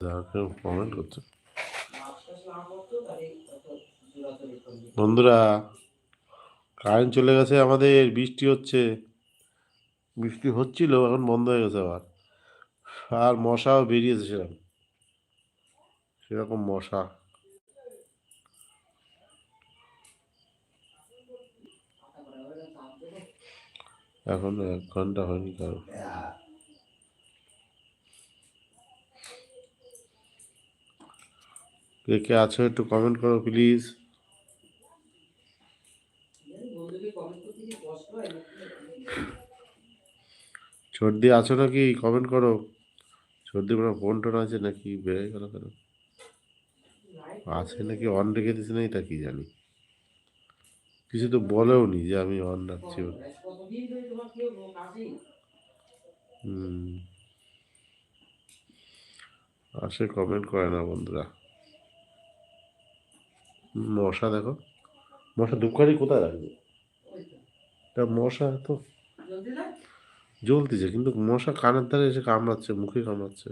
Comment করছে বন্ধুরা, current চলে গেছে, আমাদের বৃষ্টি হচ্ছে, বৃষ্টি হচ্ছিল এখন বন্ধ হয়ে গেছে আবার। আর মশাও বেরিয়েছে সেরকম সেরকম মশা। এখনো 1 ঘন্টা হয়নি কারো। কে কে আছো একটু কমেন্ট করো প্লিজ। সর্দি আছো নাকি কমেন্ট করো। সর্দি কোনো ফোন টোন আছে নাকি, বেড়ে গেল কেন? আছে নাকি অন রেখে দিছে নাই তা কি জানি, কিছু তো বলেও নি যে আমি অন রাখছি বলে। হুম, আসে কমেন্ট করে না বন্ধুরা। মশা দেখো, মশা ধূপকাঠি কোথায় রাখবে? তা মশা তো জ্বলতেছে কিন্তু মশা কানের ধারে এসে কামড়াচ্ছে, মুখে কামড়াচ্ছে।